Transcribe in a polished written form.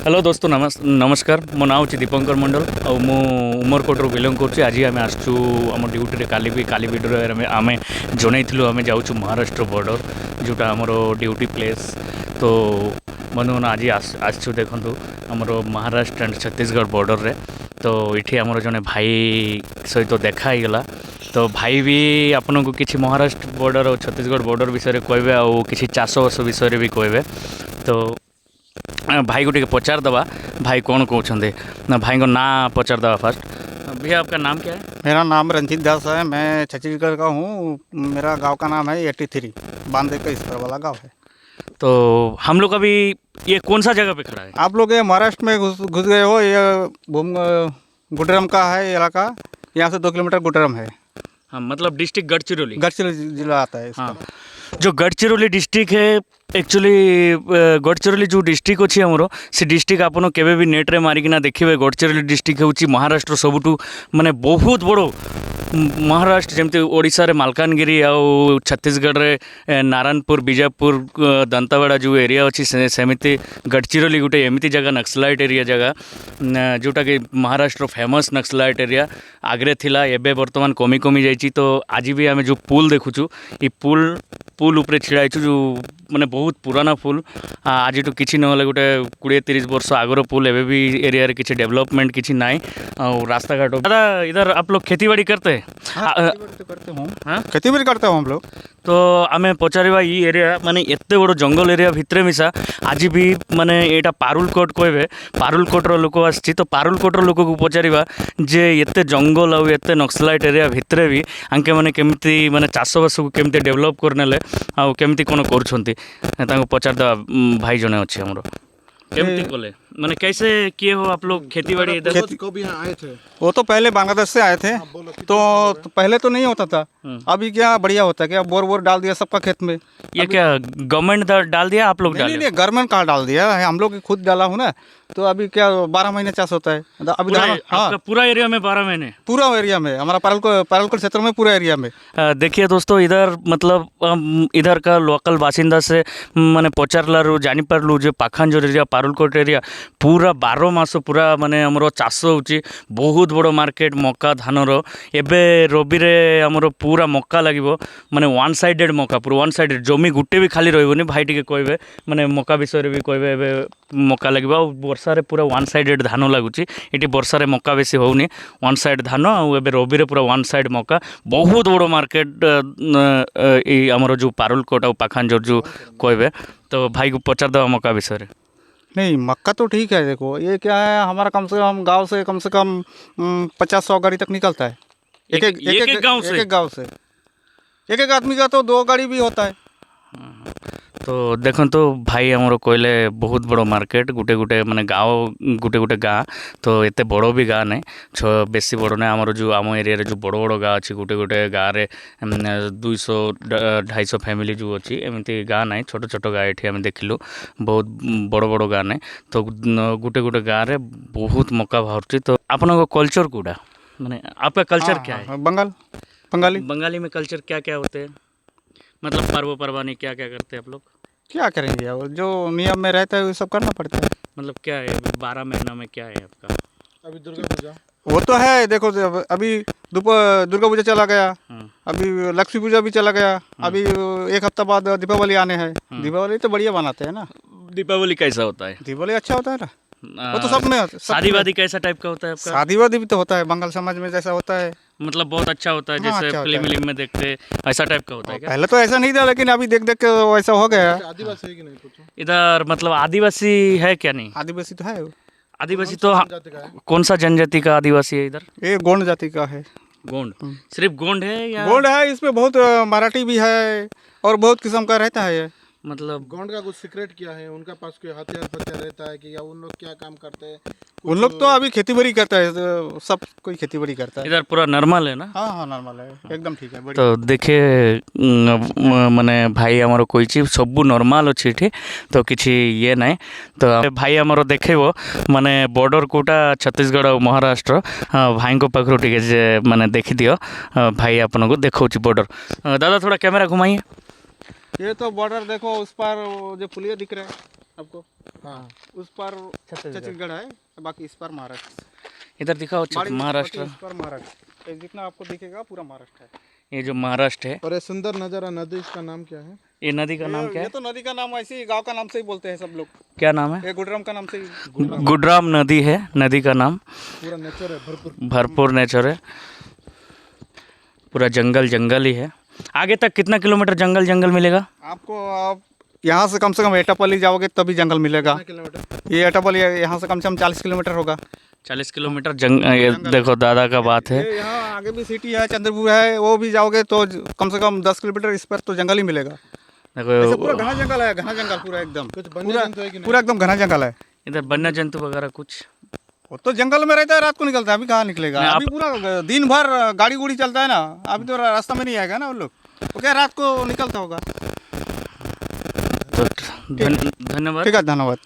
Hello दोस्तों नमस्कार मो नाम होची दीपंकर मंडल और मु उमरकोटरू बिलंग करुँच आज आम आसचु आम ड्यूटी काली भिडियो आम जनईलु आम जाऊँ महाराष्ट्र बॉर्डर जोटा आमर ड्यूटी प्लेस। तो बंधुगण आज आसचु देखु आमर महाराष्ट्र एंड छत्तीसगढ़ बॉर्डर रे। तो ये आमर जड़े भाई सहित देखा गला। तो भाई भी आपन को किसी महाराष्ट्र बॉर्डर और छत्तीसगढ़ बॉर्डर विषय कहे और किसी चाषबास विषय भी कहे। तो भाई को पचार दबा भाई कौन कहते ना भाई को ना पचार दबा फास्ट। भैया आपका नाम क्या है? मेरा नाम रंजीत दास है, मैं छत्तीसगढ़ का हूँ। मेरा गांव का नाम है 83 बांधे का इस पर वाला गांव है। तो हम लोग अभी ये कौन सा जगह पे खड़ा है? आप लोग ये महाराष्ट्र में घुस गए हो। ये गुडरम का है इलाका, यहाँ से 2 किलोमीटर गुडरम है। हाँ, मतलब डिस्ट्रिक्ट गढ़चिरौली जिला आता है इसका। हाँ, जो गढ़चिरौली डिस्ट्रिक्ट है एक्चुअली गढ़चिरौली जो डिस्ट्रिक्ट अच्छी आमर से डिस्ट्रिक्ट आपन केवे भी नेट रे मारिकिना देखिए गढ़चिरौली डिस्ट्रिक्ट होची महाराष्ट्र सबुठू माने बहुत बड़ो महाराष्ट्र जमती ओडिशा रे मालकानगिरी आउ छत्तीसगढ़ रे नारायणपुर बीजापुर दंतावाड़ा जो एरिया अच्छी सेमती गढ़चिरौली गोटे एमती जगह नक्सलाइट एरिया जगह जोटा कि महाराष्ट्र फेमस नक्सलाइट एरिया आगरे थिला एबे वर्तमान कमी कमी जाइए। तो आज भी आम जो पुल देखुचु ये पुल उपरे छिड़ा जो माने बहुत पुराना पुल आज तो किसी ना गोटे 20-30 वर्ष आगर पुल एवं भी एरिया रे किसी डेवलपमेंट किसी नाई और रास्ता घाट। दादा इधर आप लोग खेती बाड़ी करते हैं? खेती बाड़ी करते हो हम लोग। तो आम पचारा ये एरिया माने एत बड़ जंगल एरिया भितर मिसा आज भी माने यहाँ पारुलकोट कहे पारुलकोटर लोक आसी। तो पारुलकोटर लोक को पचारा जे एत जंगल आउ एत नक्सलाइट एरिया भितर भी आंके मैंने केमती माने चाषबास को केमती डेवलप करने आउ केमती कौन कर पचार दवा भाई जने अच्छे हमरो केमती कले माने कैसे किए हो आप लोग खेती बाड़ी इधर? कब यहाँ आए थे? वो तो पहले बांग्लादेश से आए थे। तो पहले तो नहीं होता था, अभी क्या बढ़िया होता है। क्या बोर डाल दिया सबका खेत में। ये क्या गवर्नमेंट डाल दिया आप लोग? नहीं, गवर्नमेंट कहाँ डाल दिया है, हम लोग खुद डाला हूँ ना। तो अभी क्या 12 महीने चाष होता है अभी। हाँ, पूरा एरिया में 12 महीने पूरा एरिया में हमारा पारुलकोट क्षेत्र में पूरा एरिया में। देखिए दोस्तों इधर मतलब इधर का लोकल बासिंदा से माने पचारू जानी पार्लु जो पाखान जो एरिया पारुलकोट एरिया पूरा 12 मास पूरा माने हमरो चाष होची। बहुत बड़ मार्केट मक्का धानर एबे रबी रे हमरो पूरा मक्का लागिवो माने वन साइडेड मक्का पूरा वन साइडेड जमी गुटे भी खाली रहबोनी। भाई टिके कहबे माने मक्का विषय रे भी कहबे एबे मक्का लागिवो। वर्षा रे पूरा वन साइडेड धान लगुची। इटी वर्षा रे मक्का बेसी होउनी वन साइड धान आउ एबे रबी रे पूरा वन साइड मक्का। बहुत बड़ मार्केट ई हमरो जो पारुलकोट आउ पाखान जो कहबे। तो भाई को पचार दवा मक्का विषय रे। नहीं, मक्का तो ठीक है। देखो ये क्या है, हमारा कम से कम गांव से कम 50-100 गाड़ी तक निकलता है। एक गांव से एक आदमी का तो 2 गाड़ी भी होता है। तो देखो तो भाई आमर कहले बहुत बड़ मार्केट गुटे गुटे माने गाँव गुटे गाँ। तो एत बड़ भी गाँ ना बेसी बड़ ना आमर जो आम एरिया जो बड़ बड़ गाँ अच्छी गुटे गुटे गाँव रे 200-250 फैमिली जो अच्छी एमती गाँ ना छोट छोट गाँ ये आम देखिलु बहुत बड़ बड़ गाँ ना। तो गुटे गुटे गाँव रे बहुत मक्का बाहर। तो आपन कल्चर कूड़ा माने आपका कल्चर क्या है? बंगाली में कल्चर क्या क्या होते हैं? मतलब पर्व परवानी क्या क्या करते हैं आप लोग? क्या करेंगे, और जो नियम में रहता है वो सब करना पड़ता है। मतलब क्या है 12 महीना में क्या है आपका? अभी दुर्गा पूजा वो तो है। देखो अभी दुर्गा पूजा चला गया, अभी लक्ष्मी पूजा भी चला गया। अभी 1 हफ्ता बाद दीपावली आने हैं। दीपावली तो बढ़िया बनाते हैं ना। दीपावली कैसा होता है? दीपावली अच्छा होता है ना। वो तो सब में शादी वादी कैसा टाइप का होता है आपका? शादी वादी भी तो होता है बंगाल समाज में जैसा होता है। मतलब बहुत अच्छा होता है। जैसे अच्छा फिल्म में देखते ऐसा टाइप का होता है क्या? पहले तो ऐसा नहीं था, लेकिन अभी देख के वैसा हो गया है। आदिवासी है कि नहीं कुछ इधर? मतलब आदिवासी है क्या? नहीं, आदिवासी तो है। आदिवासी तो कौन सा जनजाति का आदिवासी है इधर? ये गोंड जाति का है। गोंड? सिर्फ गोंड है या गोंड है? इसमें बहुत मराठी भी है और बहुत किस्म का रहता है ये। मतलब गोंड का कुछ सीक्रेट क्या है? उनका पास कोई हथियार रहता है कि या उन लोग क्या काम करते हैं? उन लोग तो अभी खेती बाड़ी करता है, सब कोई खेती बाड़ी करता है। इधर पूरा नॉर्मल है ना? हाँ, नॉर्मल है, एकदम ठीक है। तो देखिए माने भाई आमर कोई सब नॉर्मल अच्छी एठी, तो किसी ये ना। तो भाई आमर देखेबो माने बॉर्डर कोटा छत्तीसगढ़ और महाराष्ट्र भाई को पाखु टे माने देखी दियो। भाई आपन को देखो बॉर्डर। दादा थोड़ा कैमरा घुमाइए। ये तो बॉर्डर देखो, उस पर जो पुलिया दिख रहा है आपको हाँ उस पर छत्तीसगढ़ है, बाकी इस पर महाराष्ट्र। इधर दिखाओ बाकी महाराष्ट्र। इस पर महाराष्ट्र, ये जितना आपको दिखेगा पूरा महाराष्ट्र है। ये जो महाराष्ट्र है, और ये सुंदर नज़ारा नदी, इसका नाम क्या है? ये नदी का नाम क्या ये है? तो नदी का नाम ऐसे ही गांव का नाम से ही बोलते हैं सब लोग। क्या नाम है? ये गुडरम का नाम से ही गुडराम नदी है नदी का नाम। पूरा नेचर है भरपूर। भरपूर नेचर है, पूरा जंगल जंगल ही है। आगे तक कितना किलोमीटर जंगल जंगल मिलेगा आपको। आप यहाँ से कम एटापल्ली जाओगे तभी जंगल मिलेगा। कितना किलोमीटर? ये एटापल्ली यहाँ से कम 40 किलोमीटर होगा। 40 किलोमीटर ये देखो दादा का बात है। ये यहाँ आगे भी सिटी है, चंद्रपुर है, वो भी जाओगे तो कम से कम 10 किलोमीटर इस पर तो जंगल ही मिलेगा। ऐसे देखो पूरा घना जंगल है, घना जंगल पूरा एकदम, कुछ वन्य जंतु है कि नहीं? पूरा एकदम घना जंगल है। इधर वन्य जंतु वगैरह कुछ वो तो जंगल में रहता है, रात को निकलता है, अभी कहाँ निकलेगा? नहीं, अभी पूरा दिन भर गाड़ी गुड़ी चलता है ना, अभी तो रास्ता में नहीं आएगा ना उन लोग, वो क्या रात को निकलता होगा। तो धन्यवाद। ठीक है, धन्यवाद।